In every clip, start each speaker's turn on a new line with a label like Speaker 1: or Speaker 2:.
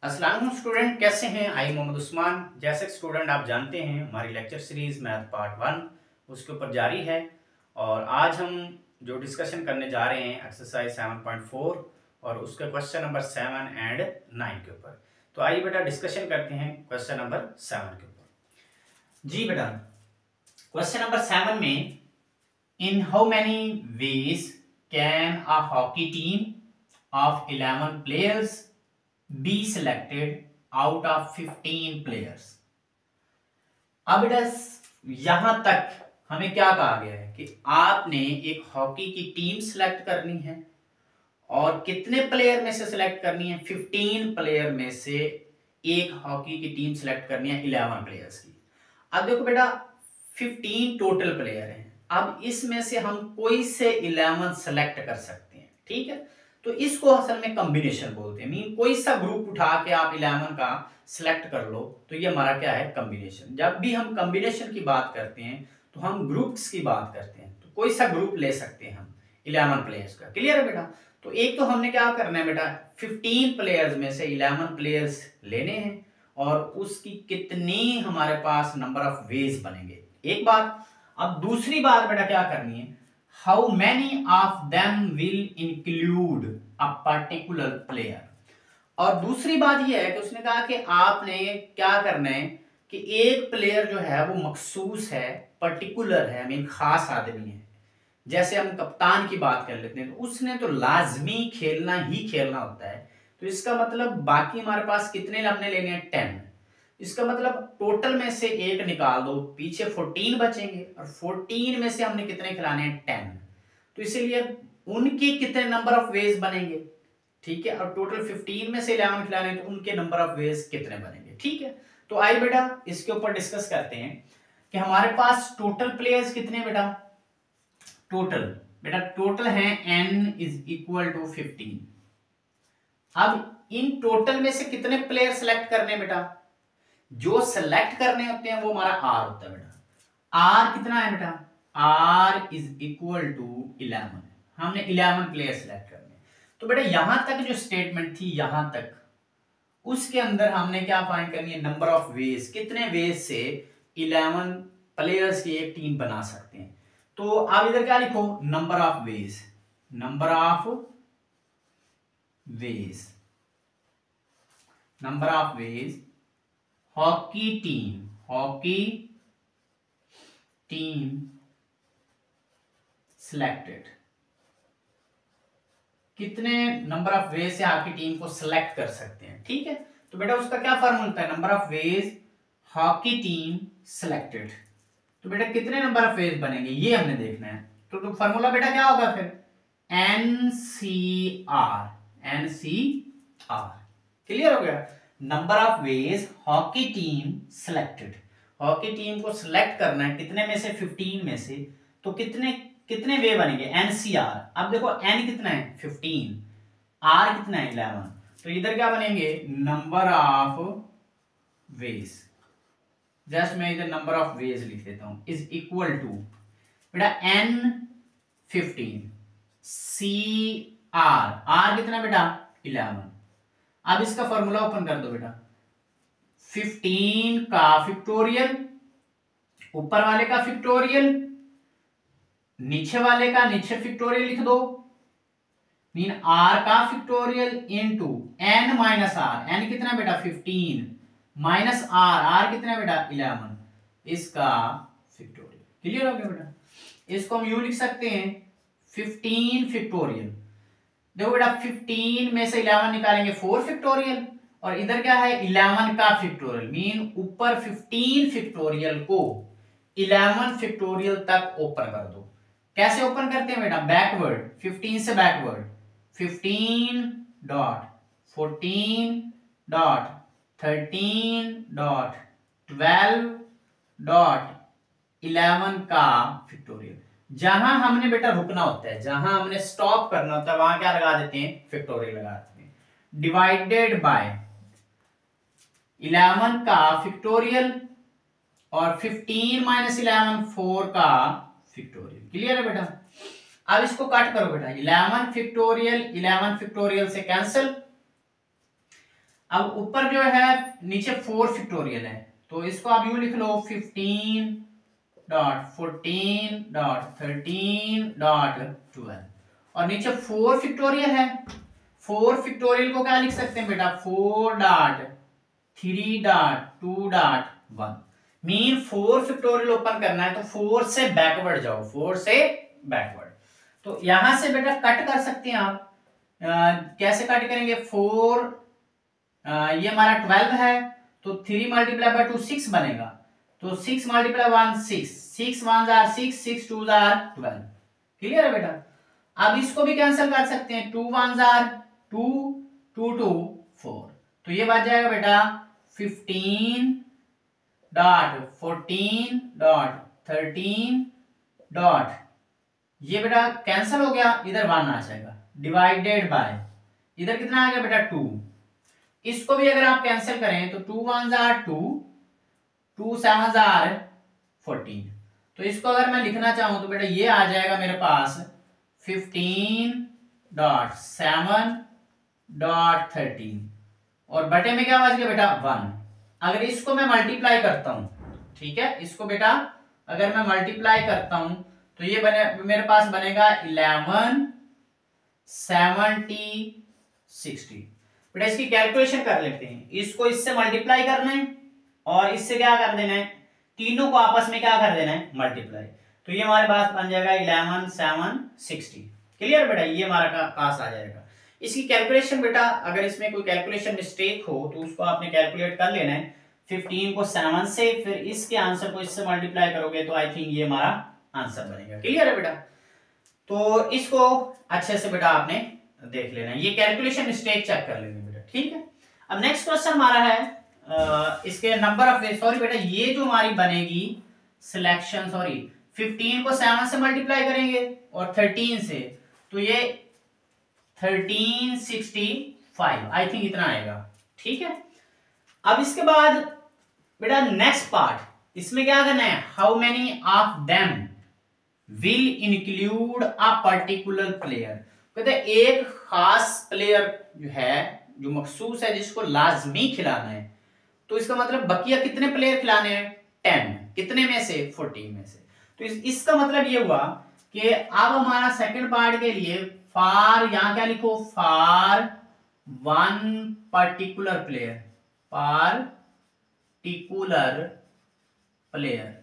Speaker 1: अस्सलाम वालेकुम स्टूडेंट, कैसे हैं? आई मोहम्मद उस्मान। जैसे कि स्टूडेंट आप जानते हैं हमारी लेक्चर सीरीज मैथ पार्ट 1 उसके ऊपर जारी है। और आज हम जो डिस्कशन करने जा रहे हैं एक्सरसाइज 7.4 और उसके क्वेश्चन नंबर 7 एंड 9 के ऊपर। तो आइए बेटा डिस्कशन करते हैं क्वेश्चन नंबर 7 के ऊपर। जी बेटा, क्वेश्चन नंबर 7 में in how many ways can a hockey team of 11 players be selected out of 15 players। अब बेटा यहां तक हमें क्या कहा गया है कि आपने एक हॉकी की टीम सेलेक्ट करनी है और कितने प्लेयर में से सिलेक्ट करनी है? 15 प्लेयर में से एक हॉकी की टीम सेलेक्ट करनी है 11 प्लेयर्स की। अब देखो बेटा 15 टोटल प्लेयर हैं। अब इसमें से हम कोई से 11 सेलेक्ट कर सकते हैं, ठीक है। तो इसको असल में कॉम्बिनेशन बोलते हैं। मीन कोई सा ग्रुप उठा के आप 11 का सिलेक्ट कर लो तो ये हमारा क्या है? कॉम्बिनेशन। जब भी हम कॉम्बिनेशन की बात करते हैं तो हम ग्रुप्स की बात करते हैं। तो कोई सा ग्रुप ले सकते हैं हम 11 प्लेयर्स का। क्लियर है बेटा? तो एक तो हमने क्या करना है बेटा, 15 प्लेयर्स में से 11 प्लेयर्स लेने हैं और उसकी कितनी हमारे पास नंबर ऑफ वेज बनेंगे, एक बात। अब दूसरी बात बेटा क्या करनी है, how many of them will include a particular player. और दूसरी बात यह है कि उसने कहा कि आपने क्या करना है कि एक प्लेयर जो है वो मखसूस है, पर्टिकुलर है, मीन खास आदमी है। जैसे हम कप्तान की बात कर लेते हैं तो उसने तो लाजमी खेलना ही खेलना होता है। तो इसका मतलब बाकी हमारे पास कितने हमने लेने हैं? 10। इसका मतलब टोटल में से एक निकाल दो, पीछे 14 बचेंगे और 14 में से हमने कितने खिलाने हैं? 10। तो इसीलिए उनके कितने नंबर ऑफ वेज बनेंगे, ठीक है। और टोटल 15 में से 11 खिलाने तो उनके नंबर ऑफ वेज कितने बनेंगे, ठीक है। तो आइए बेटा इसके ऊपर डिस्कस करते हैं कि हमारे पास टोटल प्लेयर्स कितने बेटा। टोटल बेटा टोटल है n इज इक्वल टू 15। अब इन टोटल में से कितने प्लेयर सेलेक्ट करने बेटा? जो सेलेक्ट करने होते हैं वो हमारा r होता है बेटा। r कितना है बेटा? r is equal to 11। हमने 11 प्लेयर सेलेक्ट करने। तो बेटा यहां तक जो स्टेटमेंट थी यहां तक, उसके अंदर हमने क्या फाइंड करनी है? नंबर ऑफ वेज, कितने वेज से 11 प्लेयर्स की एक टीम बना सकते हैं। तो आप इधर क्या लिखो? Number of ways, number of ways, number of ways hockey team, hockey team selected, कितने नंबर ऑफ वेज से आपकी टीम को सिलेक्ट कर सकते हैं, ठीक है। तो बेटा उसका क्या फॉर्मूला होता है? Number of ways hockey team selected. तो बेटा कितने नंबर ऑफ वेज बनेंगे ये हमने देखना है। तो फॉर्मूला बेटा क्या होगा फिर? NCR, NCR। क्लियर हो गया? Number of ways hockey team selected. Hockey team को सिलेक्ट करना है कितने में से? 15 में से। तो कितने कितने वे बनेंगे? NCR। अब देखो n कितना है? 15, r कितना है? 11। तो इधर क्या बनेंगे? Number of ways. जस्ट मैं इधर नंबर ऑफ वेज लिख देता हूं, इज इक्वल टू बेटा n15 r कितना बेटा? 11। अब इसका फॉर्मूला ओपन कर दो बेटा। 15 का फैक्टोरियल, ऊपर वाले का फैक्टोरियल, नीचे वाले का नीचे फैक्टोरियल लिख दो, मीन r का factorial into n minus r। n कितना बेटा? 15 माइनस r कितना बेटा? 11, इसका फैक्टोरियल। क्लियर हो गया बेटा? इसको हम यूं लिख सकते हैं 15 फैक्टोरियल। देखो बेटा 15 में से 11 निकालेंगे 4 फैक्टोरियल और इधर क्या है? 11 का फैक्टोरियल। मीन ऊपर 15 फैक्टोरियल को 11 फैक्टोरियल तक ओपन कर दो। कैसे ओपन करते हैं बेटा? बैकवर्ड, 15 से backward. 15 dot 14 dot 13 dot 12 dot 11 का फैक्टोरियल। जहां हमने बेटा रुकना होता है, जहां हमने स्टॉप करना होता है, वहां क्या लगा देते हैं? फैक्टोरियल लगा देते हैं। डिवाइडेड बाय 11 का फैक्टोरियल और 15 माइनस 11 4 का फैक्टोरियल। क्लियर है बेटा? अब इसको कट करो बेटा। 11 फैक्टोरियल 11 फैक्टोरियल से कैंसिल, अब ऊपर जो है नीचे 4 फैक्टोरियल है, तो इसको आप यूं लिख लो 15.14.13.12 और नीचे 4 फैक्टोरियल है। 4 फैक्टोरियल को क्या लिख सकते हैं बेटा 4.3.2.1 मीन 4 फैक्टोरियल ओपन करना है तो 4 से बैकवर्ड जाओ, 4 से बैकवर्ड। तो यहां से बेटा कट कर सकते हैं आप। कैसे कट करेंगे 4 ये हमारा 12 है तो 3 मल्टीप्लाई बाय 2 6 बनेगा, तो 6 मल्टीप्लाई 1 6, 6 1 आर 6, 6 2 आर 12। क्लियर है बेटा। अब इसको भी कैंसिल कर सकते हैं, 2 1 आर 2, 2 2 4, तो ये बच जाएगा बेटा 15.14.13. ये बेटा कैंसिल हो गया, इधर 1 आ जाएगा, डिवाइडेड बाय इधर कितना आ गया बेटा 2। इसको भी अगर आप कैंसिल करें तो 2 1 आर 2, 2 7 आर 14, तो इसको अगर मैं लिखना चाहूं तो बेटा ये आ जाएगा मेरे पास 15.7.13 और बटे में क्या बच गया बेटा 1। अगर इसको मैं मल्टीप्लाई करता हूं, ठीक है, इसको बेटा अगर मैं मल्टीप्लाई करता हूं तो ये बने मेरे पास बनेगा 11 70 60। बेटा इसकी कैलकुलेशन कर लेते हैं, इसको इससे मल्टीप्लाई करना है और इससे क्या कर देना है, तीनों को आपस में क्या कर देना है मल्टीप्लाई, तो ये हमारे पास बन जाएगा 11 7 60। क्लियर बेटा, ये हमारा पास आ जाएगा। इसकी कैलकुलेशन बेटा अगर इसमें कोई कैलकुलेशन मिस्टेक हो तो उसको आपने कैलकुलेट कर लेना है। 15 को 7 से फिर इसके आंसर को इससे मल्टीप्लाई करोगे तो आई थिंक ये हमारा आंसर बनेगा। क्लियर है बेटा, तो इसको अच्छे से बेटा आपने देख लेना है, ये कैलकुलेशन मिस्टेक चेक कर लेना बेटा, ठीक है। अब नेक्स्ट क्वेश्चन हमारा है इसके नंबर ऑफ वे, सॉरी बेटा ये जो हमारी बनेगी सिलेक्शन, सॉरी 15 को 7 से मल्टीप्लाई करेंगे और 13 से, तो ये 1365 आई थिंक इतना आएगा, ठीक है। अब इसके बाद बेटा नेक्स्ट पार्ट, इसमें क्या करना है, how many of them will include a particular player. कहते हैं एक खास प्लेयर जो है जो मखसूस है जिसको लाजमी खिलाना है, तो इसका मतलब बकिया कितने प्लेयर खिलाने हैं 10, कितने में से 14 में से। तो इसका मतलब ये हुआ कि अब हमारा सेकंड पार्ट के लिए फॉर, यहां क्या लिखो, for one particular player, particular player.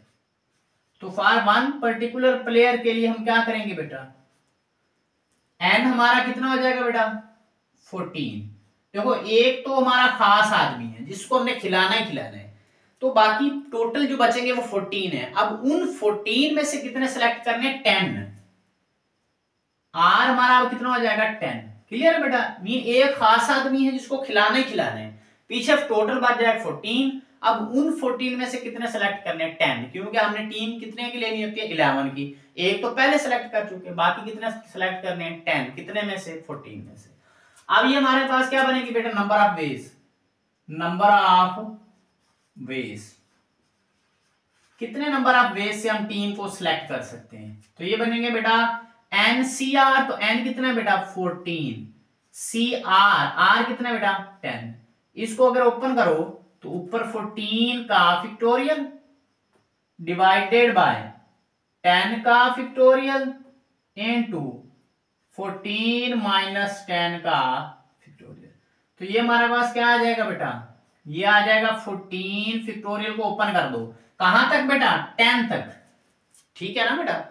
Speaker 1: तो फॉर वन पर्टिकुलर प्लेयर के लिए हम क्या करेंगे बेटा, एन हमारा कितना हो जाएगा बेटा 14। देखो एक तो हमारा खास आदमी है जिसको हमने खिलाना ही खिलाना है, तो बाकी टोटल जो बचेंगे वो 14 है। अब उन 14 में से कितने सेलेक्ट करने, 10। आर हमारा अब कितना हो जाएगा 10। क्लियर है बेटा, मीन एक खास आदमी है जिसको खिलाना ही खिलाना है, पीछे टोटल बच जाएगा 14। अब उन 14 में से कितने सेलेक्ट करने, 10, क्योंकि हमने टीम कितने की लेनी होती है 11 की, एक तो पहले सेलेक्ट कर चुके, बाकी कितने सेलेक्ट करने हैं 10, कितने में से 14 में से। अब ये हमारे पास क्या बनेगी बेटा, number of ways, number of ways, कितने नंबर ऑफ वेज से हम टीम को सिलेक्ट कर सकते हैं, तो ये बनेंगे बेटा NCR, तो N कितना है बेटा 14, CR, R कितना है बेटा 10। इसको अगर ओपन करो तो ऊपर 14 का फैक्टोरियल डिवाइडेड बाय 10 का फैक्टोरियल इनटू 14 माइनस 10 का फैक्टोरियल, तो ये हमारे पास क्या आ जाएगा बेटा, ये आ जाएगा 14 फैक्टोरियल को ओपन कर दो, कहां तक बेटा 10 तक, ठीक है ना बेटा,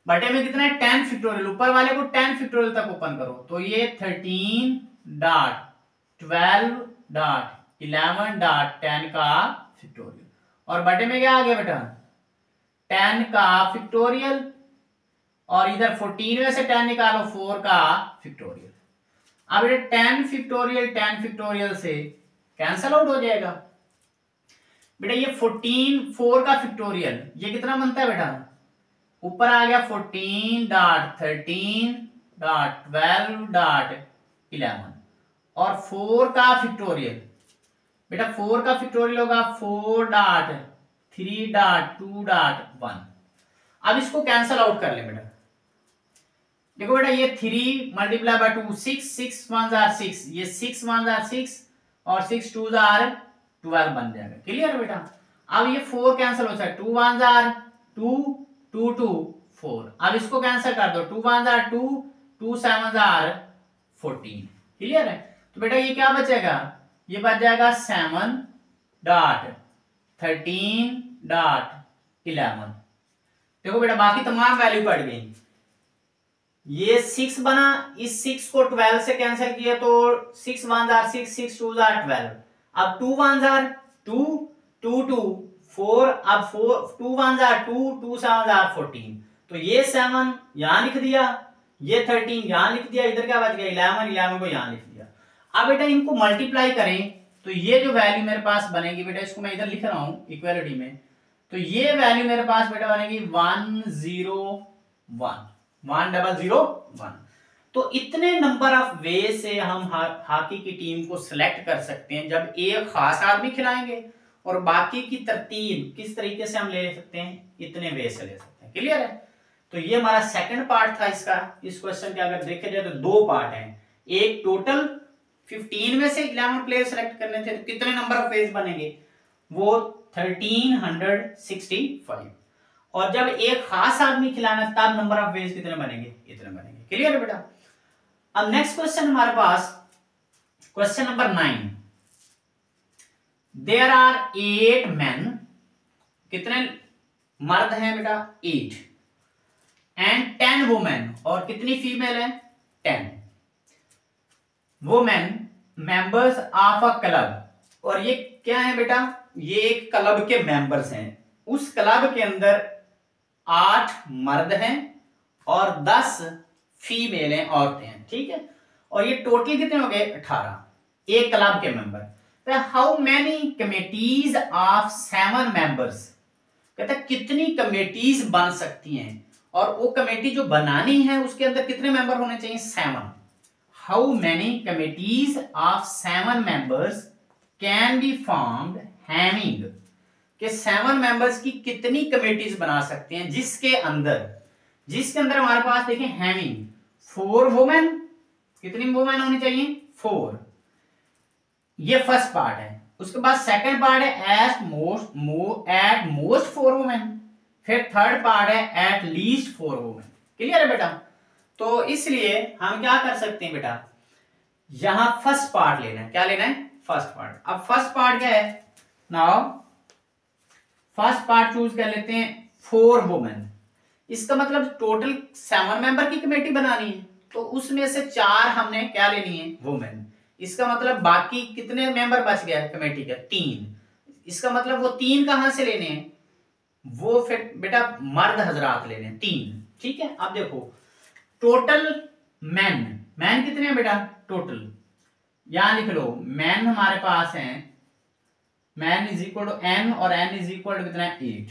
Speaker 1: बटे में कितना है 10 फैक्टोरियल, ऊपर वाले को 10 फैक्टोरियल तक ओपन करो, तो ये 13.12.11.10 का फैक्टोरियल, और बटे में क्या आ गया बेटा 10 का फैक्टोरियल, और इधर 14 में से 10 निकालो 4 का फैक्टोरियल। अब ये 10 फैक्टोरियल से कैंसल आउट हो जाएगा बेटा, ये 14 4 का फैक्टोरियल ये कितना बनता है बेटा, ऊपर आ गया 14.13.12.11 और 4 का फैक्टोरियल, बेटा 4 का फैक्टोरियल होगा 4.3.2.1। अब इसको कैंसल आउट कर ले बेटा, देखो बेटा ये 3 मल्टीप्लाई बाय 2 6, 6 1 आर 6, ये 6 1 आर 6 और 6 2 जार 12 बन जाएगा। क्लियर है बेटा। अब ये 4 कैंसिल हो सकता है, 2 1 जार 2 2 2 4। अब इसको कैंसिल कर दो, 2 1 जार 2 2 7 जार 14। क्लियर है। तो बेटा ये क्या बचेगा, ये बच जाएगा 7 डॉट 13 डॉट 11। देखो बेटा बाकी तमाम वैल्यू पड़ गई। ये 6 बना, इस 6 को 12 से कैंसिल किया तो 6 1 जार 6 6 2 जार 12। अब 2 1 जार 2 2 2 4। अब 4 2 1 जार 2 2 7 जार 14। तो ये 7 यहां लिख दिया, ये 13 यहां लिख दिया, इधर क्या बच गया 11, 11 को यहां लिख दिया। अब बेटा इनको मल्टीप्लाई करें तो ये जो वैल्यू मेरे पास बनेगी बेटा, इसको मैं इधर लिख रहा हूं इक्वालिटी में, तो ये वैल्यू मेरे पास बेटा बनेगी 101। तो इतने नंबर ऑफ वे से हम हॉकी की टीम को सिलेक्ट कर सकते हैं जब एक खास आदमी खिलाएंगे, और बाकी की तरतीब किस तरीके से हम ले सकते हैं, इतने वे से ले सकते हैं। क्लियर है। तो ये हमारा सेकंड पार्ट था इसका। इस क्वेश्चन के अगर देखे जाए तो दो पार्ट हैं, एक टोटल 15 में से 11 प्लेयर सेलेक्ट करने थे तो कितने नंबर ऑफ वेज बनेंगे, वो 1365। और जब एक खास आदमी खिलाना तब नंबर ऑफ वेज कितने बनेंगे, इतने बनेंगे। क्लियर है बेटा। अब नेक्स्ट क्वेश्चन हमारे पास question number 9। There are 8 men, कितने मर्द हैं बेटा 8, एंड 10 वुमेन, और कितनी फीमेल है 10 women members of a club. और ये क्या है बेटा, ये एक क्लब के मेंबर्स हैं। उस क्लब के अंदर 8 मर्द हैं और 10 फीमेल हैं, औरतें हैं। ठीक है। और ये टोटल कितने हो गए 18 एक क्लब के मेंबर। तो how many committees of 7 members, कहता है कितनी कमेटीज बन सकती हैं, और वो कमेटी जो बनानी है उसके अंदर कितने मेंबर होने चाहिए 7। How many committees of 7 members can be formed having, कि 7 मेंबर्स की कितनी कमेटीज बना सकते हैं जिसके अंदर हमारे पास देखें हैविंग 4 वुमेन, कितनी वुमेन होनी चाहिए 4। ये फर्स्ट पार्ट है। उसके बाद सेकंड पार्ट है एट मोस्ट 4 वुमेन, फिर थर्ड पार्ट है एट लीस्ट 4 वुमेन। क्लियर है बेटा। तो इसलिए हम क्या कर सकते हैं बेटा, यहां फर्स्ट पार्ट लेना है। क्या लेना है, फर्स्ट पार्ट। अब फर्स्ट पार्ट क्या है, नाउ फर्स्ट पार्ट चूज कर लेते हैं 4 वुमेन। इसका मतलब टोटल 7 मेंबर की कमेटी बनानी है, तो उसमें से 4 हमने क्या लेनी है वुमेन। इसका मतलब बाकी कितने मेंबर बच गया कमेटी का 3। इसका मतलब वो 3 कहां से लेने हैं, वो फिर बेटा मर्द हजरात लेने हैं 3। ठीक है। अब देखो टोटल मैन कितने हैं बेटा टोटल, यहां लिख लो मैन हमारे पास हैं, men is equal to n, और n इज इक्वल टू कितना है 8।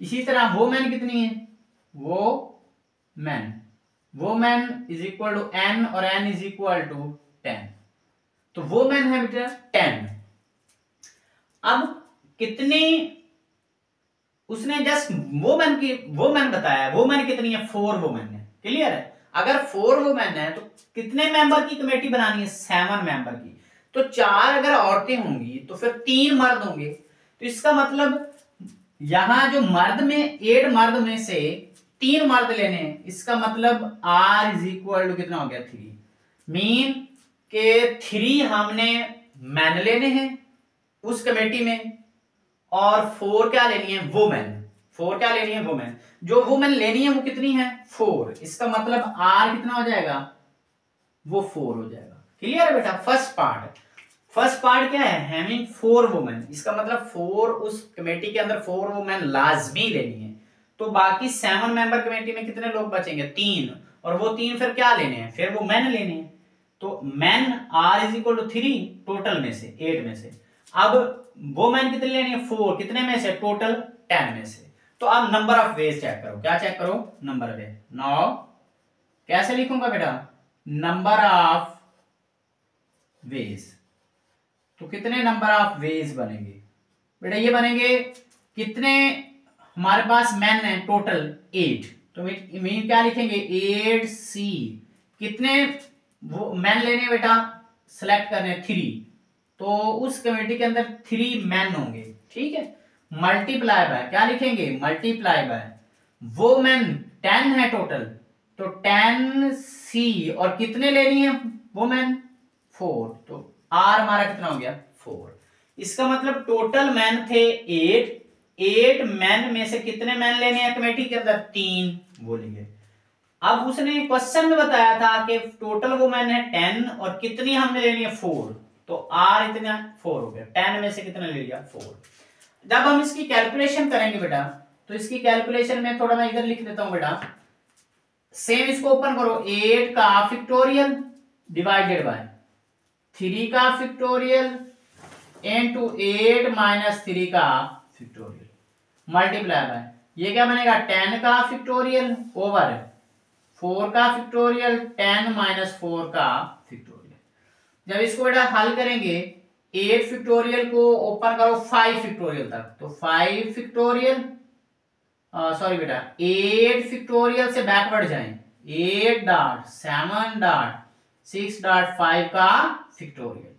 Speaker 1: इसी तरह वो मैन कितनी है, वो men is equal to n, और n इज इक्वल टू 10। तो वो मैन है बेटा 10। अब कितनी उसने जस्ट वो मैन बताया, वो मैन कितनी है 4 वुमेन है। क्लियर है। अगर 4 वुमेन है तो कितने मेंबर की कमेटी बनानी है 7 मेंबर की। तो 4 अगर औरतें होंगी तो फिर 3 मर्द होंगे। तो इसका मतलब यहां जो मर्द में 8 मर्द में से 3 मर्द लेने हैं, इसका मतलब R इज इक्वल टू कितना हो गया 3। मीन के 3 हमने मैन लेने हैं उस कमेटी में, और 4 क्या लेनी है वुमेन। 4 क्या लेनी है वुमेन। जो वुमेन लेनी है वो कितनी है 4। इसका मतलब R कितना हो जाएगा, वो 4 हो जाएगा। क्लियर है बेटा। फर्स्ट पार्ट क्या है, हैविंग 4 वुमेन। इसका मतलब 4 उस कमेटी के अंदर 4 वुमेन लाजमी लेनी है। तो बाकी 7 मेंबर कमेटी में कितने लोग बचेंगे 3, और वो 3 फिर क्या लेने हैं, फिर वो मैन लेने हैं। तो men R is equal to 3 total में से 8 में से। अब वो मैन कितने लेने हैं 4, कितने में से टोटल 10 में से। तो अब नंबर ऑफ वेज चेक करो। क्या चेक करो, नंबर वे। नाउ कैसे लिखूंगा बेटा, नंबर ऑफ वेज। तो कितने नंबर ऑफ वेज बनेंगे बेटा, ये बनेंगे कितने हमारे पास मैन है टोटल 8। तो मीन क्या लिखेंगे 8C। कितने वो मैन लेने बेटा, सेलेक्ट करने 3, तो उस कमेटी के अंदर 3 मैन होंगे, ठीक है। मल्टीप्लाई बाय, क्या लिखेंगे, मल्टीप्लाई बाय वो मैन 10 है टोटल, तो 10C और कितने लेनी है वो मैन 4, तो R हमारा कितना हो गया 4। इसका मतलब टोटल मैन थे 8 मैन में से कितने मैन लेने हैं कमेटी के अंदर 3 वो लिए। अब उसने क्वेश्चन में बताया था कि टोटल वो मैन है 10 और कितनी हमने लेनी है 4, तो R इतना 4 हो गया, 10 में से कितना ले लिया 4। जब हम इसकी कैलकुलेशन करेंगे बेटा, तो इसकी कैलकुलेशन में थोड़ा मैं इधर लिख देता हूं बेटा, सेम इसको ओपन करो, 8 का फैक्टोरियल डिवाइडेड बाय 3 का फैक्टोरियल इनटू 8 माइनस 3 का फैक्टोरियल मल्टीप्लाई बाय, ये क्या बनेगा 10 का फैक्टोरियल ओवर 4 का फैक्टोरियल 10 माइनस 4 का फैक्टोरियल। जब इसको बेटा हल करेंगे 8 फैक्टोरियल को ओपन करो 5 फैक्टोरियल तक, तो 5 फैक्टोरियल सॉरी बेटा 8 फैक्टोरियल से बैकवर्ड जाएं, 8 डॉट 7 डॉट 6 डॉट 5 का फैक्टोरियल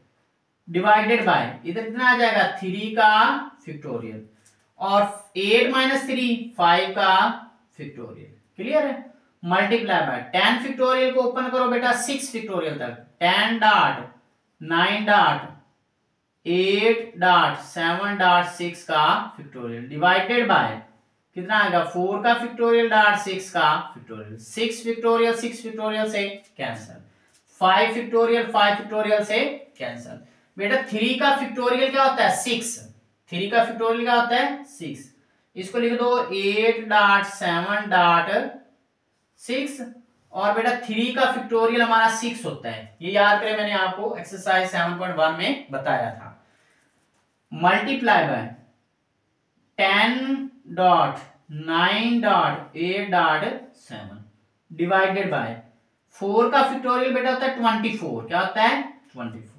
Speaker 1: डिवाइडेड बाय इधर कितना आ जाएगा 3 का फैक्टोरियल और 8 माइनस 3 5 का फैक्टोरियल, क्लियर है। मल्टीप्लाई बाय 10 फैक्टोरियल को ओपन करो बेटा 6 फैक्टोरियल तक, 10 डॉट 9 डॉट 8 डॉट 7 डॉट 6 का फैक्टोरियल डिवाइडेड बाय कितना आएगा 4 का फैक्टोरियल डॉट 6 का फैक्टोरियल, 6 फैक्टोरियल से कैंसिल, 5 फैक्टोरियल से कैंसिल। बेटा 3 का फैक्टोरियल क्या होता है 6, 3 का फैक्टोरियल क्या होता है 6, इसको लिख दो 8 डॉट 7 डॉट 6 और बेटा 3 का फैक्टोरियल हमारा 6 होता है, ये याद करें मैंने आपको एक्सरसाइज 7.1 में बताया था। Multiply by 10 dot 9 dot 8 dot 7 divided by 4 का फैक्टोरियल बेटा होता है 24, क्या होता है 24,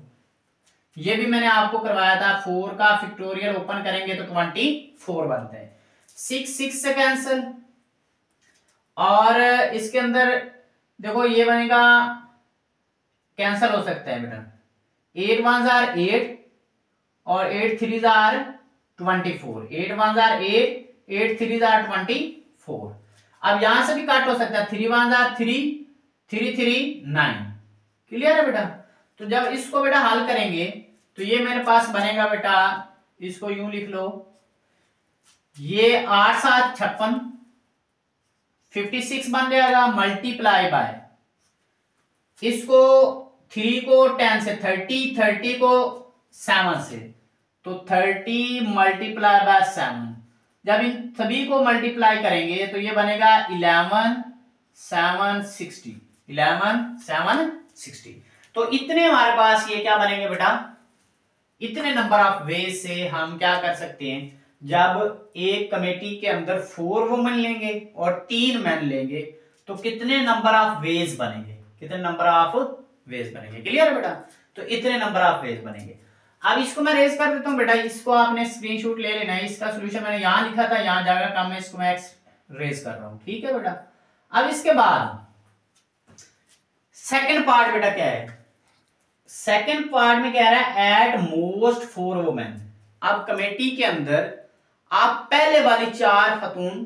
Speaker 1: ये भी मैंने आपको करवाया था, 4 का फैक्टोरियल ओपन करेंगे तो 24 बनता है, 6 से कैंसिल और इसके अंदर देखो ये बनेगा कैंसिल हो सकता है बेटा, 8 1 जार 8 और 8 3 जार 24, 8 1 जार 8 8 3 जार 24। अब यहां से भी काट हो सकता है, 3 1 जार 3 3 3 9, क्लियर है बेटा। तो जब इसको बेटा हल करेंगे तो ये मेरे पास बनेगा बेटा, इसको यूं लिख लो, ये 8 7 56 56 बन जाएगा मल्टीप्लाई बाय इसको 3 को 10 से 30 को 7 से, तो 30 मल्टीप्लाई बाय 7, जब इन सभी को मल्टीप्लाई करेंगे तो ये बनेगा 11 7 60, 11 7 60। तो इतने हमारे पास ये क्या बनेंगे बेटा, इतने नंबर ऑफ वेज से हम क्या कर सकते हैं, जब एक कमेटी के अंदर 4 वुमेन लेंगे और 3 मैन लेंगे तो कितने नंबर ऑफ वेज बनेंगे, कितने नंबर ऑफ वेज बनेंगे, क्लियर है बेटा। तो इतने नंबर ऑफ वेज बनेंगे। अब इसको मैं रेज कर देता हूं बेटा, इसको आपने स्क्रीनशॉट ले लेना है, इसका सॉल्यूशन मैंने यहां लिखा था, यहां जाकर काम में इसको मैं रेज कर रहा हूं, ठीक है बेटा। अब इसके बाद सेकंड पार्ट बेटा क्या है, सेकंड पार्ट में कह रहा है एट मोस्ट 4 वुमेन। अब कमेटी के अंदर आप पहले वाली 4 खतून,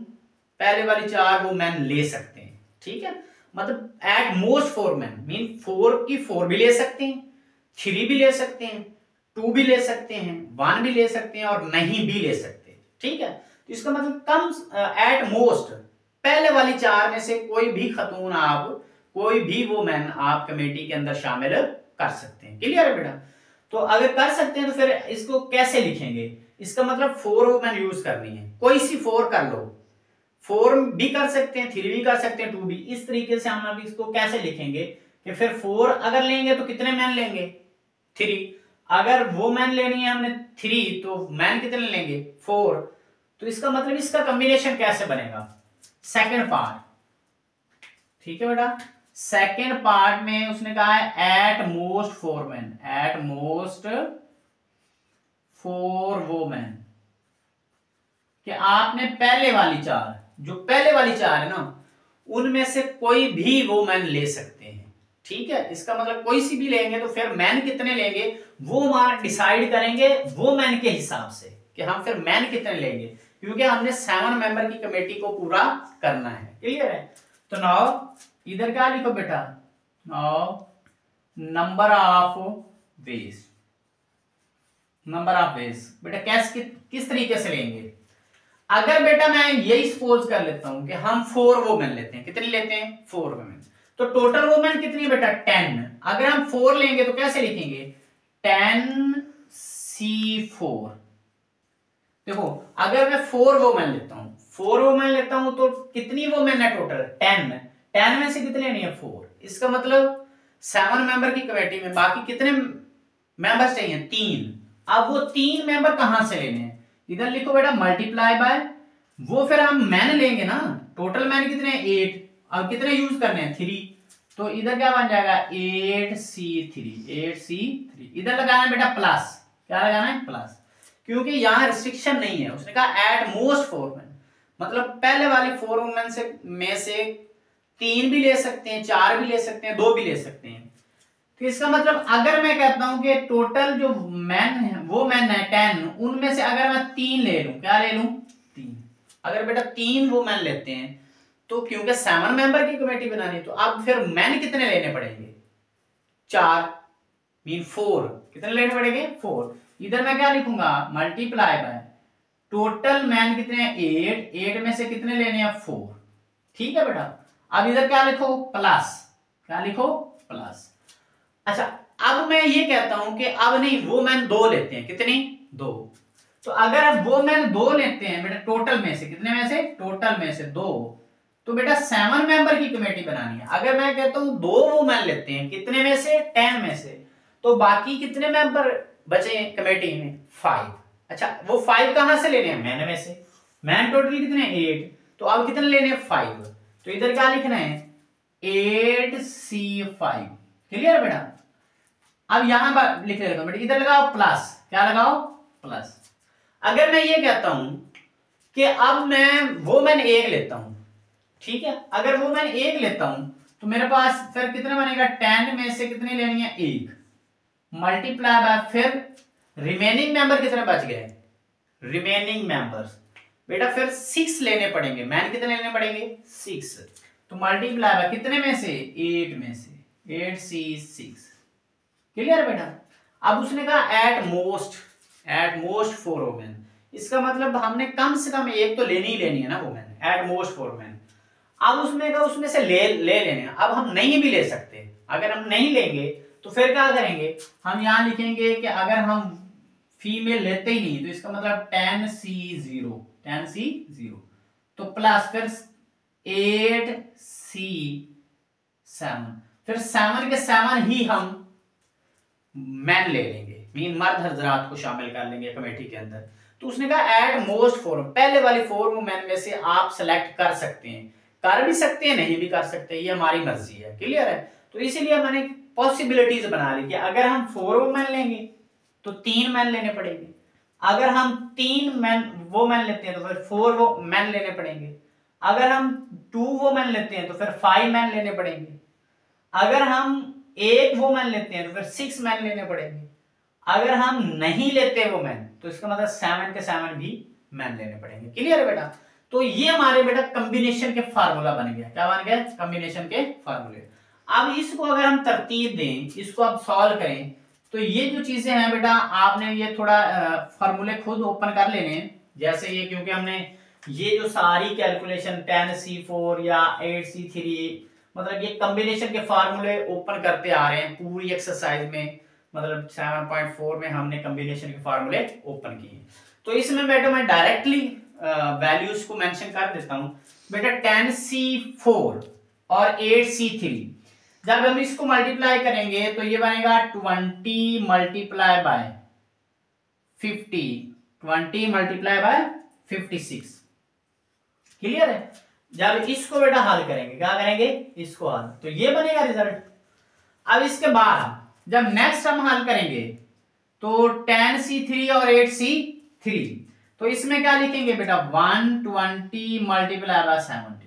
Speaker 1: पहले वाली 4 वुमेन ले सकते हैं, ठीक है। मतलब एट मोस्ट 4 मैन मीन 4 की 4 भी ले सकते हैं, 3 भी ले सकते हैं, 2 भी ले सकते हैं, 1 भी ले सकते हैं और नहीं भी ले सकते, ठीक है। तो इसका मतलब कम एट मोस्ट पहले वाली 4 में से कोई भी खतून आप, कोई भी वुमेन आप कमेटी के अंदर शामिल कर सकते हैं, क्लियर है बेटा। तो अगर कर सकते हैं तो फिर इसको कैसे लिखेंगे, इसका मतलब 4 वुमेन यूज करनी है, कोई सी 4 कर लो, 4 भी कर सकते हैं, 3 भी कर सकते हैं, 2 भी। इस तरीके से हम अब इसको कैसे लिखेंगे कि फिर 4 अगर लेंगे तो कितने मैन लेंगे 3, अगर वो मैन लेनी है हमने 3 तो मैन कितने लेंगे 4। तो इसका मतलब इसका कॉम्बिनेशन कैसे बनेगा, सेकंड पार्ट, ठीक है बेटा। सेकंड पार्ट में उसने कहा है at most 4 man, at most 4 women, कि आपने पहले वाली 4, जो पहले वाली 4 है ना, उनमें से कोई भी वुमेन ले सकते हैं, ठीक है, इसका मतलब कोई सी भी लेंगे तो फिर मैन कितने लेंगे वो वहां डिसाइड करेंगे वो मैन के हिसाब से कि हम फिर मैन कितने लेंगे, क्योंकि हमने 7 मेंबर की कमेटी को पूरा करना है। क्लियर है? तो नाउ इधर क्या लिखो बेटा, now number of ways, number of ways बेटा कैसे किस तरीके से लेंगे। अगर बेटा मैं यही सपोज कर लेता हूं कि हम 4 वोमेन लेते हैं, कितनी लेते हैं 4 वोमेन, तो टोटल वोमेन कितनी है बेटा 10। अगर हम 4 लेंगे तो कैसे लिखेंगे 10C4। देखो अगर मैं 4 वोमेन लेता हूं, 4 वोमेन लेता हूं तो कितनी वोमेन है टोटल 10, 10 में से कितने लेनी है 4। इसका मतलब 7 मेंबर की कमेटी में बाकी कितने मेंबर्स चाहिए 3। अब वो 3 मेंबर कहां से लेने हैं, इधर लिखो बेटा मल्टीप्लाई बाय, वो फिर हम मैन लेंगे ना, टोटल मैन कितने हैं 8, अब कितने यूज करने हैं 3, तो इधर क्या बन जाएगा 8C3, 8C3। इधर लगाना है बेटा प्लस, क्या लगाना है प्लस, क्योंकि यहां रिस्ट्रिक्शन नहीं है, उसने कहा एट मोस्ट 4 मैन, मतलब पहले वाली 4 वुमेन से में से 3 भी ले सकते हैं, 4 भी ले सकते हैं, 2 भी ले सकते हैं। तो इसका मतलब अगर मैं कहता हूं कि टोटल जो मैन है वो मैन है 10, उनमें से अगर मैं 3 ले लूं, क्या ले लूं 3, अगर बेटा 3 वो मैन लेते हैं तो क्योंकि 7 मेंबर की कमेटी बनानी, तो अब फिर मैन कितने लेने पड़ेंगे 4 मीन 4, कितने लेने पड़ेंगे 4। इधर मैं क्या लिखूंगा मल्टीप्लाई बाय, टोटल मैन कितने हैं 8, 8 में से कितने लेने हैं 4। ठीक है बेटा, अब इधर क्या लिखो प्लस, क्या लिखो प्लस। अच्छा अब मैं ये कहता हूं कि अब नहीं वो मैन 2 लेते हैं, कितनी 2, तो अगर अब वो मैन 2 लेते हैं बेटा टोटल में से, कितने में से टोटल में से 2, तो बेटा 7 मेंबर की कमेटी बनानी है। अगर मैं कहता हूं 2 वो मैन लेते हैं, कितने में से 10 में से, तो बाकी कितने मेंबर बचे कमेटी में 5। अच्छा वो 5 कहां से लेने हैं मैन में से, मैन टोटल कितने 8, तो अब कितने लेने हैं 5, तो इधर क्या लिखना है 8C5। क्लियर है बेटा, अब यहां लिख लेता हूं बेटा, इधर लगाओ प्लस, क्या लगाओ प्लस। अगर मैं ये कहता हूं कि अब मैं वो मैन 1 लेता हूं, ठीक है, अगर वो मैन 1 लेता हूं तो मेरे पास फिर कितने बनेगा 10 में से कितनी लेनी है 1, मल्टीप्लाई बाय, फिर रिमेनिंग मेंबर कितने बच गए, रिमेनिंग मेंबर्स बेटा फिर 6 लेने पड़ेंगे, मैन कितने लेने पड़ेंगे 6, तो मल्टीप्लाई बाय कितने में से 8 में से, 8C6। क्लियर बेटा, अब उसने कहा एट मोस्ट 4 वोमेन, इसका मतलब हमने कम से कम एक तो लेनी ही लेनी है ना वोमेन, एट मोस्ट 4 वोमेन। अब उसमें कहा उसमें से ले लेने, अब हम नहीं भी ले सकते, अगर हम नहीं लेंगे तो फिर क्या करेंगे, हम यहां लिखेंगे कि अगर हम फीमेल लेते ही नहीं तो इसका मतलब 10C0, 10C0, तो प्लस फिर 8C7, फिर 7 के 7 ही हम मैन ले लेंगे, मीन मर्द हजरात को शामिल कर लेंगे कमेटी के अंदर। तो उसने कहा एट मोस्ट 4, पहले वाली 4 मैन में से आप सेलेक्ट कर सकते हैं, कर भी सकते हैं नहीं भी कर सकते, ये हमारी मर्जी है। क्लियर है, तो इसीलिए मैंने पॉसिबिलिटीज बना ली कि अगर हम 4 मैन लेंगे तो 3 मैन लेने पड़ेंगे, अगर हम 3 मैन वो मैन लेते हैं तो फिर 4 वो मैन लेने पड़ेंगे, अगर हम 2 वो मैन लेते हैं तो फिर 5 मैन लेने पड़ेंगे, अगर हम 1 वो मैन लेते हैं तो फिर 6 मैन लेने पड़ेंगे, अगर हम नहीं लेते वो मैन तो इसका मतलब 7 के 7 भी मैन लेने पड़ेंगे। क्लियर है बेटा, तो ये हमारे बेटा कॉम्बिनेशन के फार्मूला बन गया, क्या बन गया कॉम्बिनेशन के फार्मूले। अब इसको अगर हम तरतीब दें, इसको आप सॉल्व करें, तो ये जो चीजें हैं बेटा आपने ये थोड़ा फार्मूले खुद ओपन कर लेने हैं, जैसे ये क्योंकि हमने ये जो सारी कैलकुलेशन 10C4 या 8C3 मतलब ये कॉम्बिनेशन के फार्मूले ओपन करते आ रहे हैं पूरी एक्सरसाइज में, मतलब 7.4 में हमने कॉम्बिनेशन के फार्मूले ओपन किए। तो इसमें बेटा मैं डायरेक्टली वैल्यूज को मेंशन कर देता हूं बेटा, 10C4 और 8C3 जब हम इसको मल्टीप्लाई करेंगे तो ये बनेगा 20 multiply by 50, 20 multiply by 56। Clear है, जब इसको बेटा हल करेंगे, क्या करेंगे इसको हल, तो ये बनेगा रिजल्ट। अब इसके बाद जब नेक्स्ट हम हल करेंगे तो 10C3 और 8C3, तो इसमें क्या लिखेंगे बेटा 120 मल्टीप्लाई बाय 70,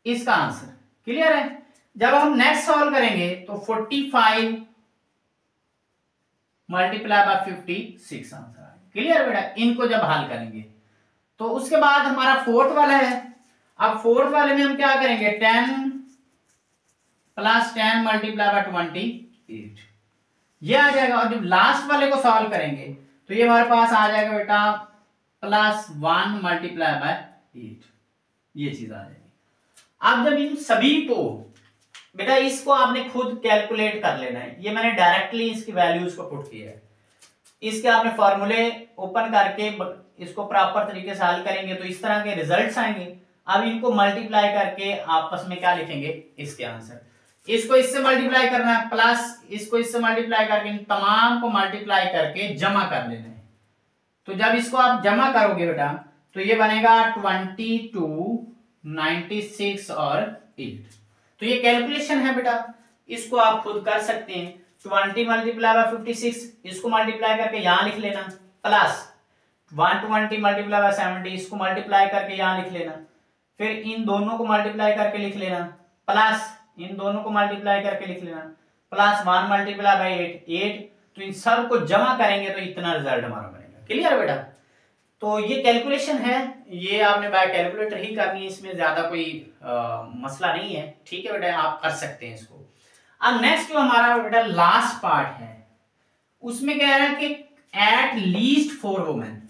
Speaker 1: इसका आंसर। क्लियर है, जब हम नेक्स्ट सॉल्व करेंगे तो 45 मल्टीप्लाई बाय 56 आंसर आएगा। क्लियर बेटा? इनको जब हल करेंगे तो उसके बाद हमारा फोर्थ वाला है। अब फोर्थ वाले में हम क्या करेंगे, 10 प्लस 10 मल्टीप्लाई बाय 28 ये आ जाएगा। और जब लास्ट वाले को सॉल्व करेंगे तो ये हमारे पास आ जाएगा बेटा प्लस 1 मल्टीप्लाई बाय 8, ये चीज आ जाएगी। अब जब इन सभी को बेटा, इसको आपने खुद कैलकुलेट कर लेना है। ये मैंने डायरेक्टली इसकी वैल्यूज को पुट किया है। इसके आपने फॉर्मूले ओपन करके इसको प्रॉपर तरीके से हल करेंगे तो इस तरह के रिजल्ट्स आएंगे। अब इनको मल्टीप्लाई करके आपस में क्या लिखेंगे, इसके आंसर। इसको इससे मल्टीप्लाई करना है, प्लस इसको इससे मल्टीप्लाई करके इन तमाम को मल्टीप्लाई करके जमा कर लेना है। तो जब इसको आप जमा करोगे बेटा तो ये बनेगा 22, 96 और 8। तो ये कैलकुलेशन है बेटा, इसको आप खुद कर सकते हैं। 20 मल्टीप्लाई बाय 56, इसको मल्टीप्लाई करके यहां लिख लेना, प्लस 120 मल्टीप्लाई बाय 70, इसको मल्टीप्लाई करके यहां लिख लेना, फिर इन दोनों को मल्टीप्लाई करके लिख लेना, प्लस इन दोनों को मल्टीप्लाई करके लिख लेना, प्लस 1 मल्टीप्लाई बाय 8। तो इन सब को जमा करेंगे तो इतना रिजल्ट हमारा बनेगा। क्लियर बेटा? तो ये कैलकुलेशन है, ये आपने बाय कैलकुलेटर ही करनी है, इसमें ज्यादा कोई मसला नहीं है। ठीक है बेटा, आप कर सकते हैं इसको। अब नेक्स्ट जो हमारा बेटा लास्ट पार्ट है, उसमें क्या है कि at least 4 women.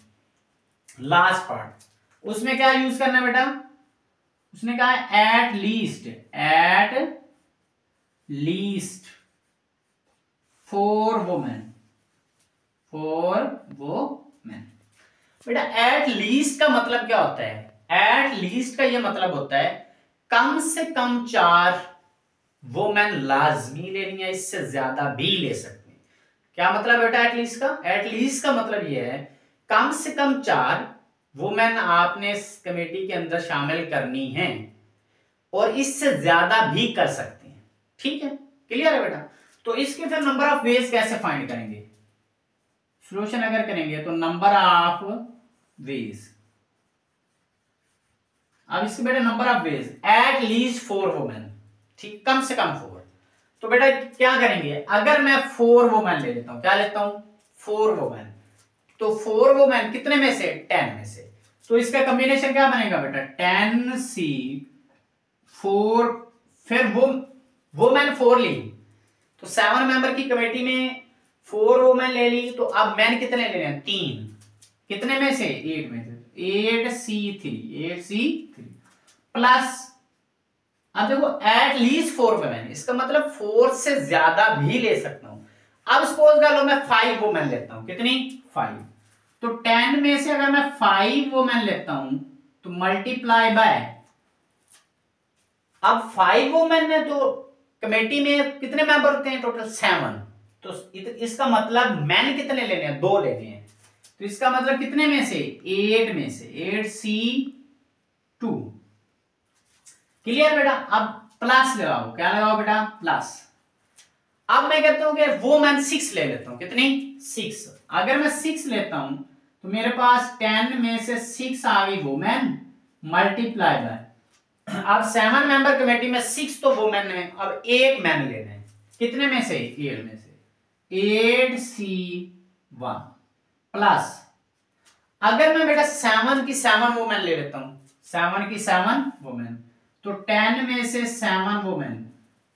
Speaker 1: Last part उसमें क्या यूज करना है बेटा, उसने कहा एट लीस्ट 4 वुमेन। बेटा एट लीस्ट का मतलब क्या होता है? एट लीस्ट का यह मतलब होता है कम से कम 4 वुमेन लाजमी लेनी है, इससे ज्यादा भी ले सकते हैं। क्या मतलब बेटा एट लीस्ट का? एट लीस्ट का मतलब यह है कम से कम 4 वुमेन आपने इस कमेटी के अंदर शामिल करनी है, और इससे ज्यादा भी कर सकते हैं। ठीक है, क्लियर है बेटा? तो इसके फिर नंबर ऑफ वेज कैसे फाइंड करेंगे? सॉल्यूशन अगर करेंगे तो नंबर ऑफ वेज, अब इसके बेटा number of ways at least 4 women, ठीक, कम से कम 4। तो बेटा क्या करेंगे, अगर मैं 4 वुमेन ले लेता हूं, क्या लेता हूं, 4 वुमेन, तो 4 वुमेन कितने में से, 10 में से। तो इसका कॉम्बिनेशन क्या बनेगा बेटा, 10C 4, फिर वुमेन 4 ली, तो 7 मेंबर की कमेटी में 4 वुमेन ले ली, तो अब मैन कितने लेने हैं, 3, कितने में से, 8 में से, 8C3 प्लस, अब देखो एट लीस्ट 4 वुमेन, इसका मतलब 4 से ज्यादा भी ले सकता हूं। अब सपोज कर लो मैं 5 वुमेन लेता हूं, कितनी, 5, तो 10 में से अगर मैं 5 वुमेन लेता हूं तो मल्टीप्लाई बाय, अब 5 वुमेन में तो कमेटी में कितने मेंबर होते हैं, टोटल 7, तो इसका मतलब मैन कितने लेने हैं, 2 लेने हैं। तो इसका मतलब कितने में से, 8 में से, 8C2। क्लियर बेटा? अब प्लस लगाओ, क्या लगाओ बेटा, प्लस। अब मैं कहता हूं कि वुमेन 6 ले लेता हूं, कितनी, 6। अगर मैं 6 लेता हूं तो मेरे पास 10 में से 6 आ गई वुमेन, मल्टीप्लाई बाय, अब 7 मेंबर कमेटी में 6 तो वुमेन है, अब 8 मैन लेने हैं, कितने में से, 8 में से, 8C1 प्लस, अगर मैं बेटा 7 की 7 वुमेन ले लेता हूं, 7 की 7 वुमेन, तो 10 में से 7 वुमेन,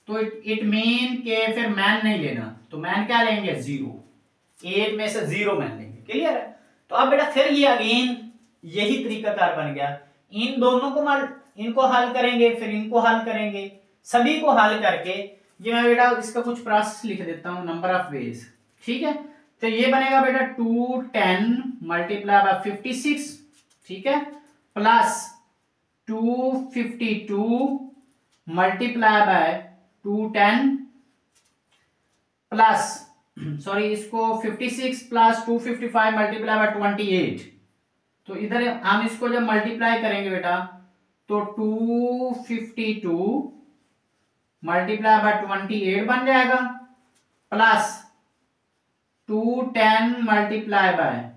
Speaker 1: तो इट मीन के फिर मैन नहीं लेना, तो मैन क्या लेंगे, 0, 8 में से 0 मैन लेंगे। क्लियर है? तो अब बेटा फिर ये अगेन यही तरीकाकार बन गया, इन दोनों को इनको हल करेंगे, फिर इनको हल करेंगे, सभी को हल करके ये मैं बेटा इसका कुछ प्रोसेस लिख देता हूं, नंबर ऑफ वेज। ठीक है, तो ये बनेगा बेटा 210 मल्टीप्लाई बाय 56, ठीक है, plus 252 multiply by 210 plus, sorry इसको 56 प्लस 255 मल्टीप्लाई बाय 28। तो इधर हम इसको जब मल्टीप्लाई करेंगे बेटा तो 252 मल्टीप्लाई बाय 28 बन जाएगा, प्लस 210 मल्टीप्लाई बाय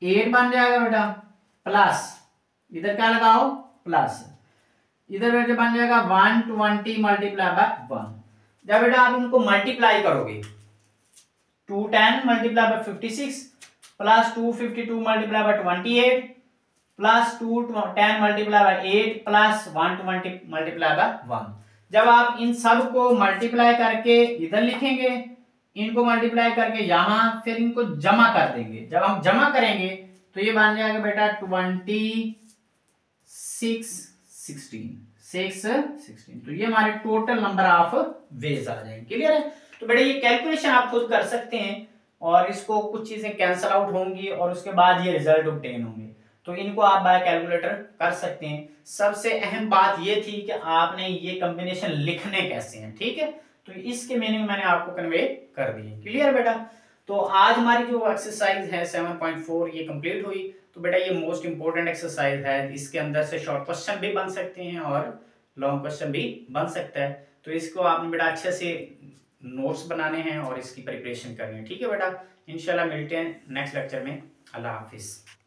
Speaker 1: 8 बन जाएगा बेटा, प्लस इधर क्या लगाओ, प्लस इधर बेटा बन जाएगा 120 मल्टीप्लाई बाय 1। जब बेटा आप इनको मल्टीप्लाई करोगे 210 multiply by 56 plus 252 multiply by 28 plus 210 multiply by 8 plus 120 multiply by 1। जब आप इन सब को मल्टीप्लाई करके इधर लिखेंगे, इनको मल्टीप्लाई करके यहां, फिर इनको जमा कर देंगे। जब हम जमा करेंगे तो ये बन जाएगा बेटा 616। तो ये हमारे टोटल नंबर ऑफ वेज आ जाएंगे। क्लियर है? तो बेटा ये कैलकुलेशन आप खुद कर सकते हैं और इसको कुछ चीजें कैंसल आउट होंगी और उसके बाद ये रिजल्ट ऑब्टेन होंगे। तो इनको आप बाय कैलकुलेटर कर सकते हैं। सबसे अहम बात ये थी कि आपने ये कॉम्बिनेशन लिखने कैसे हैं। ठीक है, तो इसके मीनिंग मैंने आपको कन्वे कर दी। क्लियर बेटा? तो आज हमारी जो एक्सरसाइज है 7.4 ये कंप्लीट हुई। तो बेटा ये मोस्ट इंपोर्टेंट एक्सरसाइज है। इसके अंदर से शॉर्ट क्वेश्चन भी बन सकते हैं और लॉन्ग क्वेश्चन भी बन सकता है। तो इसको आपने बेटा अच्छे से नोट्स बनाने हैं और इसकी प्रिपरेशन करनी है। ठीक है बेटा, इंशाल्लाह मिलते हैं नेक्स्ट लेक्चर में। अल्लाह हाफिज।